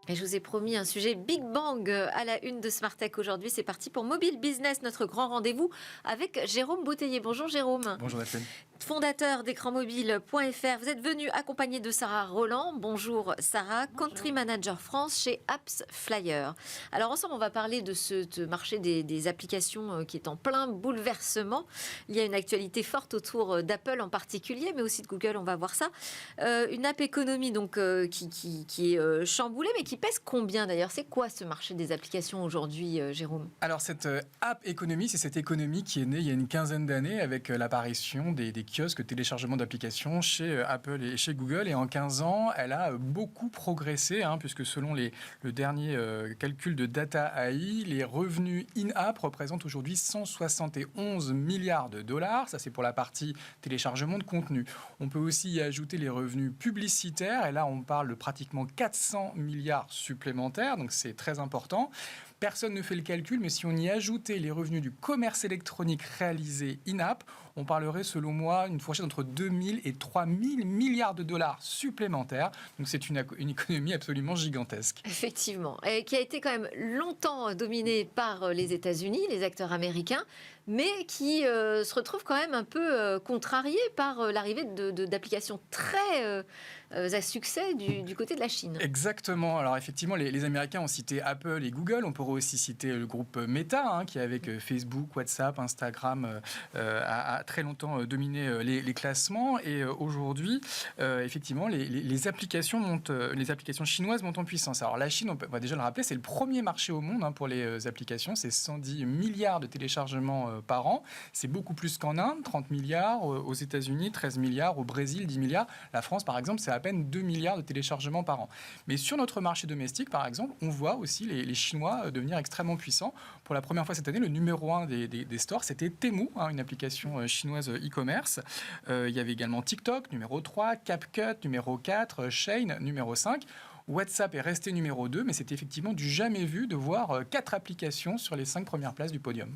Et je vous ai promis un sujet Big Bang à la une de Smart Tech aujourd'hui. C'est parti pour Mobile Business, notre grand rendez-vous avec Jérôme Bouteiller. Bonjour Jérôme. Bonjour Nathalie. Fondateur d'écranmobile.fr. Vous êtes venu accompagné de Sarah Roland. Bonjour Sarah, Bonjour. Country Manager France chez Apps Flyer. Alors ensemble, on va parler de ce marché des applications qui est en plein bouleversement. Il y a une actualité forte autour d'Apple en particulier, mais aussi de Google, on va voir ça. Une app économie donc, qui est chamboulée, mais qui pèse combien d'ailleurs? C'est quoi ce marché des applications aujourd'hui, Jérôme? Alors cette app économie, c'est cette économie qui est née il y a une quinzaine d'années avec l'apparition des kiosques téléchargement d'applications chez Apple et chez Google. Et en 15 ans, elle a beaucoup progressé, puisque selon le dernier calcul de Data AI, les revenus in-app représentent aujourd'hui 171 milliards de dollars. Ça, c'est pour la partie téléchargement de contenu. On peut aussi y ajouter les revenus publicitaires. Et là, on parle de pratiquement 400 milliards supplémentaires. Donc, c'est très important. Personne ne fait le calcul, mais si on y ajoutait les revenus du commerce électronique réalisé in-app, on parlerait, selon moi, une fourchette entre 2000 et 3000 milliards de dollars supplémentaires. Donc c'est une économie absolument gigantesque. Effectivement, et qui a été quand même longtemps dominée par les États-Unis, les acteurs américains, mais qui se retrouve quand même un peu contrarié par l'arrivée d'applications très à succès du côté de la Chine. Exactement. Alors effectivement, les Américains ont cité Apple et Google. On pourrait aussi citer le groupe Meta, qui avec Facebook, WhatsApp, Instagram a très longtemps dominé les classements. Et aujourd'hui, effectivement, les applications chinoises montent en puissance. Alors la Chine, on va déjà le rappeler, c'est le premier marché au monde pour les applications. C'est 110 milliards de téléchargements par an. C'est beaucoup plus qu'en Inde, 30 milliards, aux États-Unis, 13 milliards, au Brésil, 10 milliards. La France, par exemple, c'est à peine 2 milliards de téléchargements par an. Mais sur notre marché domestique, par exemple, on voit aussi les Chinois devenir extrêmement puissants. Pour la première fois cette année, le numéro 1 des stores, c'était Temu, une application chinoise e-commerce. Il y avait également TikTok, numéro 3, CapCut, numéro 4, Shein, numéro 5. WhatsApp est resté numéro 2, mais c'est effectivement du jamais vu de voir 4 applications sur les 5 premières places du podium.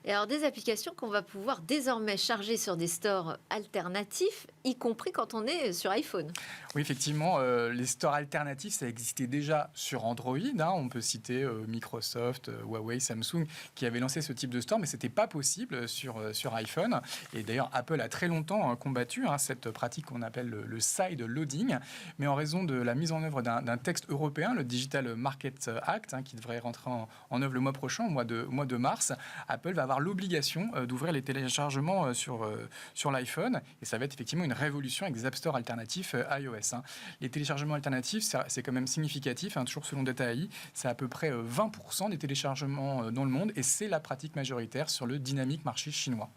Et alors des applications qu'on va pouvoir désormais charger sur des stores alternatifs, y compris quand on est sur iPhone. Oui, effectivement, les stores alternatifs, ça existait déjà sur Android. On peut citer Microsoft, Huawei, Samsung, qui avaient lancé ce type de store, mais ce n'était pas possible sur iPhone. Et d'ailleurs, Apple a très longtemps combattu cette pratique qu'on appelle le side loading, mais en raison de la mise en œuvre d'un texte européen, le Digital Market Act, qui devrait rentrer en œuvre le mois prochain, au mois de mars, Apple va avoir l'obligation d'ouvrir les téléchargements sur l'iPhone, et ça va être effectivement une révolution avec des App Store alternatifs iOS. Les téléchargements alternatifs, c'est quand même significatif, toujours selon Data AI, c'est à peu près 20% des téléchargements dans le monde, et c'est la pratique majoritaire sur le dynamique marché chinois.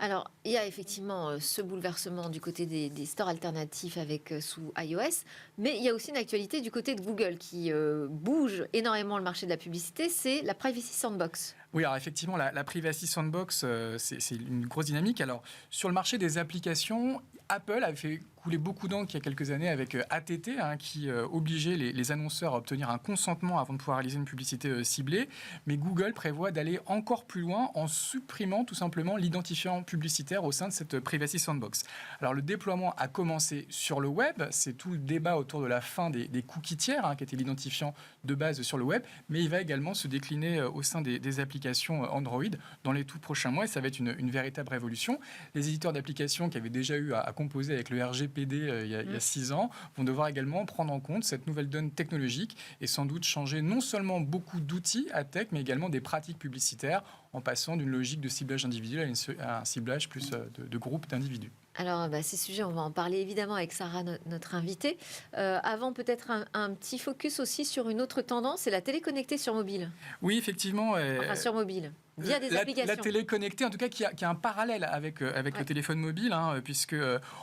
Alors, il y a effectivement ce bouleversement du côté des stores alternatifs sous iOS, mais il y a aussi une actualité du côté de Google qui bouge énormément le marché de la publicité, c'est la Privacy Sandbox. Oui, alors effectivement, la Privacy Sandbox, c'est une grosse dynamique. Alors, sur le marché des applications, Apple avait fait couler beaucoup d'encre il y a quelques années avec ATT, qui obligeait les annonceurs à obtenir un consentement avant de pouvoir réaliser une publicité ciblée. Mais Google prévoit d'aller encore plus loin en supprimant tout simplement l'identifiant publicitaire au sein de cette Privacy Sandbox. Alors, le déploiement a commencé sur le web. C'est tout le débat autour de la fin des cookies tiers, qui était l'identifiant de base sur le web. Mais il va également se décliner au sein des applications Android dans les tout prochains mois, et ça va être une véritable révolution. Les éditeurs d'applications qui avaient déjà eu à composer avec le RGPD il y a 6 ans vont devoir également prendre en compte cette nouvelle donne technologique et sans doute changer non seulement beaucoup d'outils à tech, mais également des pratiques publicitaires en passant d'une logique de ciblage individuel à un ciblage plus de groupes d'individus. Alors, ces sujets, on va en parler évidemment avec Sarah, notre invitée. Avant, peut-être un petit focus aussi sur une autre tendance, c'est la télé connectée sur mobile. Oui, effectivement. Enfin, sur mobile. Via des applications. La télé connectée, en tout cas, qui a un parallèle avec le téléphone mobile, puisque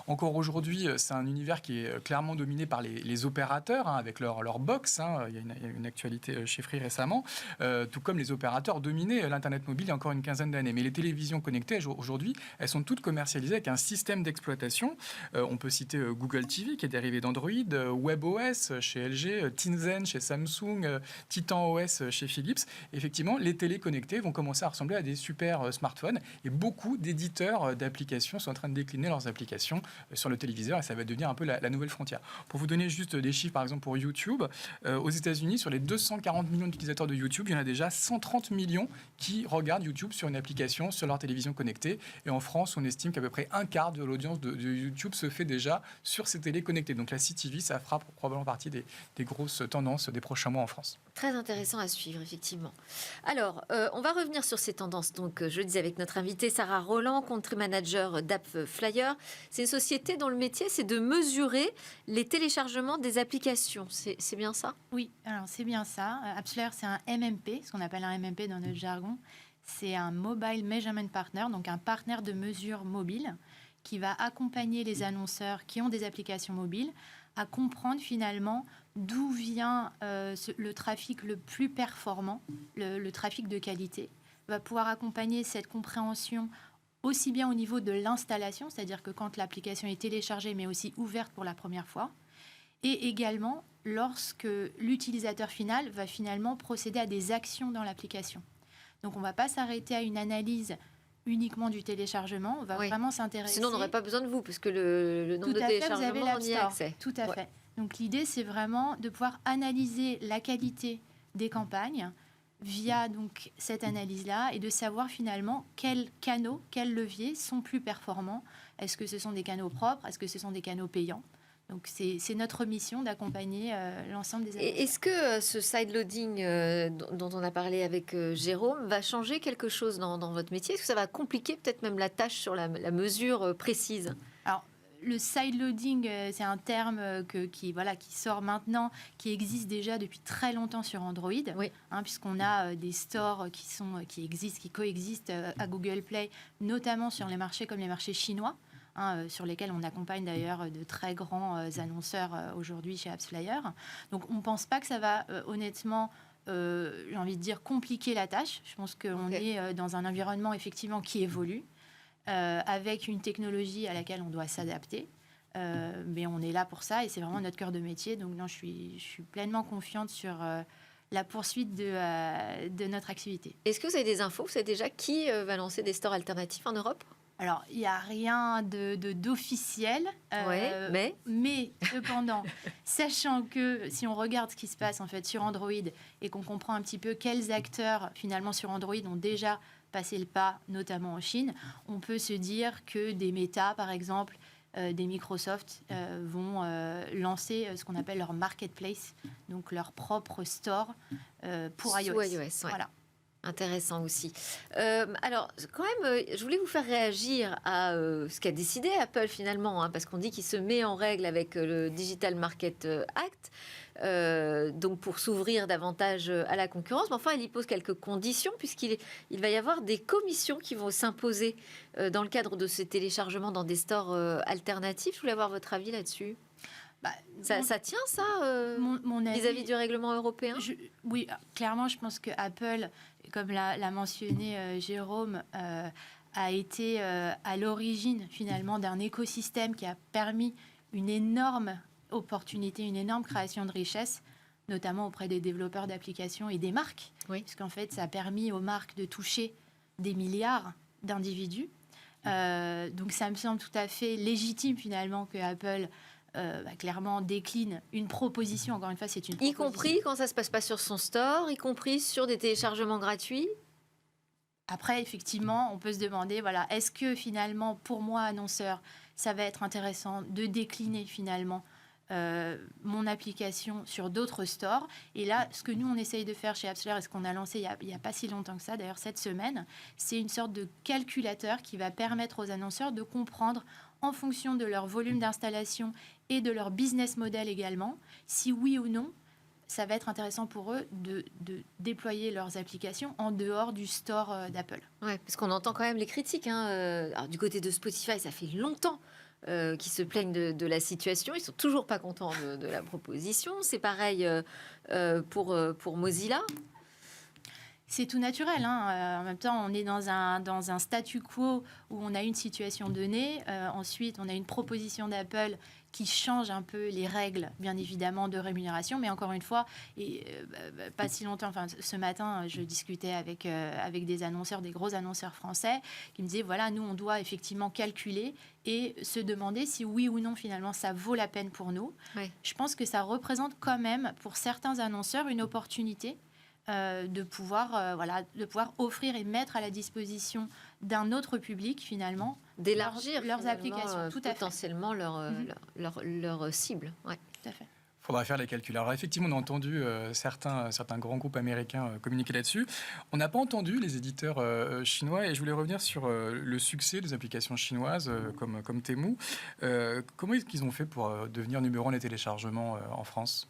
encore aujourd'hui, c'est un univers qui est clairement dominé par les opérateurs, avec leur box. Il y a une actualité chez Free récemment, tout comme les opérateurs dominaient l'Internet mobile il y a encore une quinzaine d'années. Mais les télévisions connectées, aujourd'hui, elles sont toutes commercialisées avec un système d'exploitation. On peut citer Google TV, qui est dérivé d'Android, WebOS chez LG, Tizen chez Samsung, Titan OS chez Philips. Effectivement, les télés connectées vont commencer à ressembler à des super smartphones. Et beaucoup d'éditeurs d'applications sont en train de décliner leurs applications sur le téléviseur et ça va devenir un peu la nouvelle frontière. Pour vous donner juste des chiffres, par exemple pour YouTube, aux États-Unis, sur les 240 millions d'utilisateurs de YouTube, il y en a déjà 130 millions qui regardent YouTube sur une application sur leur télévision connectée. Et en France, on estime qu'à peu près un quart de l'audience de YouTube se fait déjà sur ces télés connectées. Donc la CTV, ça fera probablement partie des grosses tendances des prochains mois en France. Très intéressant à suivre, effectivement. Alors, on va revenir sur ces tendances. Donc, je le disais avec notre invitée Sarah Roland, country manager d'AppsFlyer. C'est une société dont le métier, c'est de mesurer les téléchargements des applications. C'est bien ça? Oui, alors c'est bien ça. AppsFlyer, c'est un MMP, ce qu'on appelle un MMP dans notre jargon. C'est un Mobile Measurement Partner, donc un partenaire de mesure mobile qui va accompagner les annonceurs qui ont des applications mobiles à comprendre finalement d'où vient le trafic le plus performant, le trafic de qualité, va pouvoir accompagner cette compréhension aussi bien au niveau de l'installation, c'est-à-dire que quand l'application est téléchargée mais aussi ouverte pour la première fois, et également lorsque l'utilisateur final va finalement procéder à des actions dans l'application. Donc on ne va pas s'arrêter à une analyse uniquement du téléchargement, on va vraiment s'intéresser... Sinon on n'aurait pas besoin de vous, puisque le nombre de téléchargements, on y a accès. Tout à fait. Donc l'idée, c'est vraiment de pouvoir analyser la qualité des campagnes via donc, cette analyse-là et de savoir finalement quels canaux, quels leviers sont plus performants. Est-ce que ce sont des canaux propres? Est-ce que ce sont des canaux payants? Donc c'est notre mission d'accompagner l'ensemble des annonceurs. Est-ce que ce sideloading dont on a parlé avec Jérôme va changer quelque chose dans votre métier? Est-ce que ça va compliquer peut-être même la tâche sur la mesure précise? Alors, le sideloading, c'est un terme qui sort maintenant, qui existe déjà depuis très longtemps sur Android, oui. Puisqu'on a des stores qui coexistent à Google Play, notamment sur les marchés comme les marchés chinois, sur lesquels on accompagne d'ailleurs de très grands annonceurs aujourd'hui chez AppsFlyer. Donc on ne pense pas que ça va honnêtement, j'ai envie de dire, compliquer la tâche. Je pense qu'on est dans un environnement effectivement qui évolue, avec une technologie à laquelle on doit s'adapter. Mais on est là pour ça et c'est vraiment notre cœur de métier. Donc non, je suis pleinement confiante sur la poursuite de notre activité. Est-ce que vous avez des infos? Vous savez déjà qui va lancer des stores alternatifs en Europe? Alors, il n'y a rien d'officiel, mais cependant, sachant que si on regarde ce qui se passe en fait sur Android et qu'on comprend un petit peu quels acteurs finalement sur Android ont déjà passé le pas, notamment en Chine, on peut se dire que des Meta, par exemple, des Microsoft vont lancer ce qu'on appelle leur marketplace, donc leur propre store pour iOS. Voilà. Intéressant aussi. Alors, quand même, je voulais vous faire réagir à ce qu'a décidé Apple finalement, parce qu'on dit qu'il se met en règle avec le Digital Market Act, donc pour s'ouvrir davantage à la concurrence. Mais enfin, il y pose quelques conditions, puisqu'il va y avoir des commissions qui vont s'imposer dans le cadre de ces téléchargements dans des stores alternatifs. Je voulais avoir votre avis là-dessus. Ça tient, ça, vis-à-vis du règlement européen? Oui, clairement, je pense que Apple, comme l'a mentionné Jérôme, a été à l'origine, finalement, d'un écosystème qui a permis une énorme opportunité, une énorme création de richesse, notamment auprès des développeurs d'applications et des marques. Oui. Puisqu'en fait, ça a permis aux marques de toucher des milliards d'individus. Donc, ça me semble tout à fait légitime, finalement, que Apple... clairement décline une proposition. Encore une fois, c'est une proposition. Y compris quand ça ne se passe pas sur son store, y compris sur des téléchargements gratuits. Après, effectivement, on peut se demander, voilà, est-ce que finalement, pour moi, annonceur, ça va être intéressant de décliner finalement mon application sur d'autres stores. Et là, ce que nous, on essaye de faire chez AppsFlyer et ce qu'on a lancé il n'y a pas si longtemps que ça, d'ailleurs cette semaine, c'est une sorte de calculateur qui va permettre aux annonceurs de comprendre en fonction de leur volume d'installation et de leur business model également, si oui ou non, ça va être intéressant pour eux de déployer leurs applications en dehors du store d'Apple. Oui, parce qu'on entend quand même les critiques. Alors, du côté de Spotify, ça fait longtemps qu'ils se plaignent de la situation. Ils ne sont toujours pas contents de la proposition. C'est pareil pour Mozilla. C'est tout naturel. En même temps, on est dans un statu quo où on a une situation donnée. Ensuite, on a une proposition d'Apple qui change un peu les règles, bien évidemment, de rémunération. Mais encore une fois, pas si longtemps, enfin, ce matin, je discutais avec des annonceurs, des gros annonceurs français, qui me disaient, voilà, nous, on doit effectivement calculer et se demander si oui ou non, finalement, ça vaut la peine pour nous. Oui. Je pense que ça représente quand même, pour certains annonceurs, une opportunité de pouvoir offrir et mettre à la disposition d'un autre public, finalement, d'élargir leurs applications. Tout à fait. potentiellement leur cible. Ouais. Tout à fait. Il faudra faire les calculs. Alors effectivement, on a entendu certains grands groupes américains communiquer là-dessus. On n'a pas entendu les éditeurs chinois et je voulais revenir sur le succès des applications chinoises comme Temu. Comment est-ce qu'ils ont fait pour devenir numéro 1 des téléchargements en France ?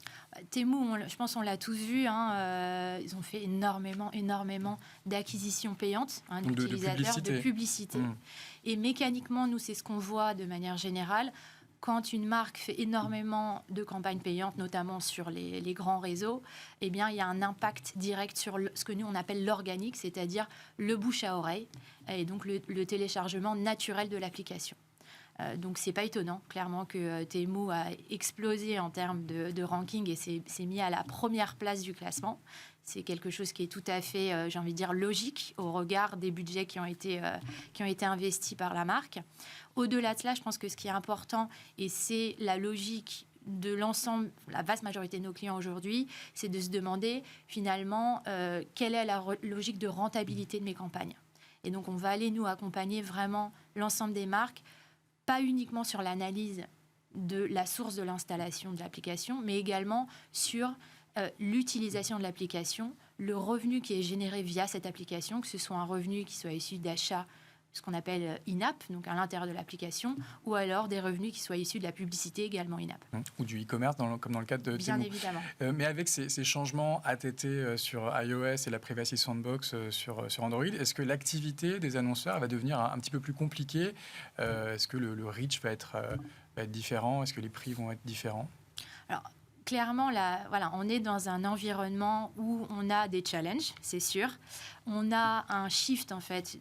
Temu, je pense qu'on l'a tous vu, ils ont fait énormément d'acquisitions payantes d'utilisateurs, de publicité. Et mécaniquement, nous, c'est ce qu'on voit de manière générale. Quand une marque fait énormément de campagnes payantes, notamment sur les grands réseaux, eh bien, il y a un impact direct sur ce que nous, on appelle l'organique, c'est-à-dire le bouche à oreille, et donc le téléchargement naturel de l'application. Donc, ce n'est pas étonnant, clairement, que Temu a explosé en termes de ranking et s'est mis à la première place du classement. C'est quelque chose qui est tout à fait, j'ai envie de dire, logique au regard des budgets qui ont été investis par la marque. Au-delà de cela, je pense que ce qui est important, et c'est la logique de l'ensemble, la vaste majorité de nos clients aujourd'hui, c'est de se demander finalement quelle est la logique de rentabilité de mes campagnes. Et donc, on va aller nous accompagner vraiment l'ensemble des marques, pas uniquement sur l'analyse de la source de l'installation de l'application, mais également sur l'utilisation de l'application, le revenu qui est généré via cette application, que ce soit un revenu qui soit issu d'achats, ce qu'on appelle in-app, donc à l'intérieur de l'application, ou alors des revenus qui soient issus de la publicité également in-app. Ou du e-commerce, comme dans le cadre de Bien Temu. Évidemment. Mais avec ces changements ATT sur iOS et la Privacy Sandbox sur Android, est-ce que l'activité des annonceurs va devenir un petit peu plus compliquée ? Est-ce que le reach va être différent ? Est-ce que les prix vont être différents ? Alors, clairement, on est dans un environnement où on a des challenges, c'est sûr. On a un shift, en fait,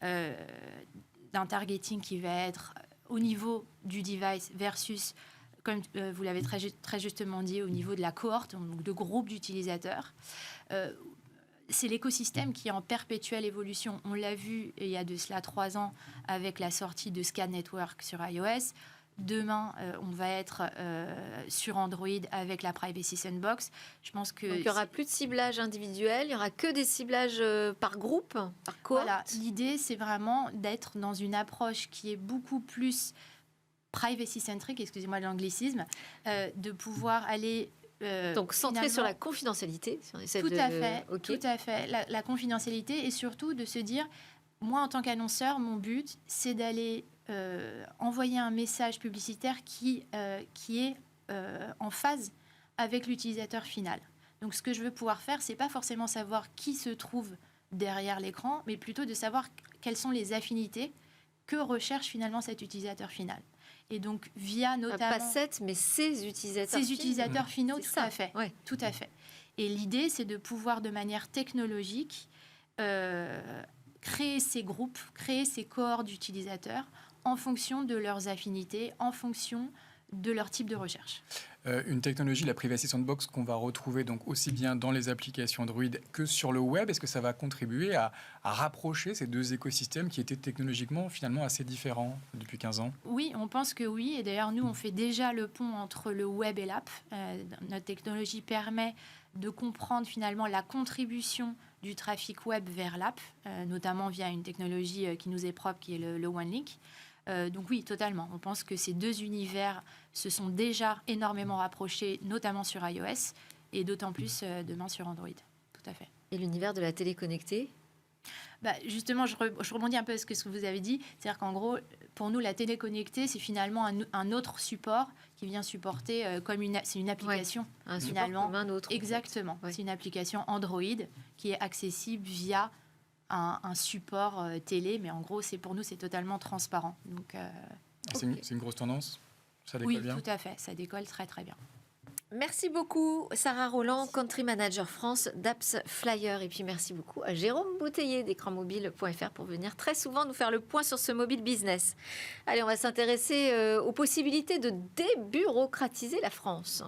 d'un targeting qui va être au niveau du device versus, comme vous l'avez très justement dit, au niveau de la cohorte, donc de groupe d'utilisateurs. C'est l'écosystème qui est en perpétuelle évolution. On l'a vu il y a de cela 3 ans avec la sortie de Scan Network sur iOS. Demain, on va être sur Android avec la Privacy Sandbox. Je pense que donc, il n'y aura plus de ciblage individuel, il n'y aura que des ciblages par groupe, par cohorte. Voilà, l'idée, c'est vraiment d'être dans une approche qui est beaucoup plus privacy-centrique, excusez-moi l'anglicisme, de pouvoir aller... donc, centré sur la confidentialité. Si on essaie tout à fait. La confidentialité et surtout de se dire, moi, en tant qu'annonceur, mon but, c'est d'aller... envoyer un message publicitaire qui est en phase avec l'utilisateur final. Donc, ce que je veux pouvoir faire, c'est pas forcément savoir qui se trouve derrière l'écran, mais plutôt de savoir quelles sont les affinités que recherche finalement cet utilisateur final. Et donc, via notamment... Pas cette, mais ces utilisateurs finaux. Ces utilisateurs finaux, tout à fait. Ouais. Tout à fait. Et l'idée, c'est de pouvoir, de manière technologique, créer ces groupes, créer ces cohortes d'utilisateurs en fonction de leurs affinités, en fonction de leur type de recherche. Une technologie, la Privacy Sandbox, qu'on va retrouver donc aussi bien dans les applications Android que sur le web, est-ce que ça va contribuer à rapprocher ces deux écosystèmes qui étaient technologiquement finalement assez différents depuis 15 ans ? Oui, on pense que oui. Et d'ailleurs, nous, on fait déjà le pont entre le web et l'app. Notre technologie permet de comprendre finalement la contribution du trafic web vers l'app, notamment via une technologie qui nous est propre, qui est le OneLink. Donc oui, totalement. On pense que ces deux univers se sont déjà énormément rapprochés, notamment sur iOS, et d'autant plus demain sur Android. Tout à fait. Et l'univers de la télé connectée ? Justement, je rebondis un peu sur ce que vous avez dit. C'est-à-dire qu'en gros, pour nous, la télé connectée, c'est finalement un autre support qui vient supporter, c'est une application. Ouais, un finalement, support comme un autre. Exactement. Ouais. C'est une application Android qui est accessible via un support télé, mais en gros, pour nous, c'est totalement transparent. Donc, c'est une grosse tendance ? Ça décolle bien ? Oui, tout à fait. Ça décolle très, très bien. Merci beaucoup, Sarah Roland, Country Manager France d'Apps Flyer. Et puis merci beaucoup à Jérôme Bouteiller d'écranmobile.fr pour venir très souvent nous faire le point sur ce mobile business. Allez, on va s'intéresser aux possibilités de débureaucratiser la France.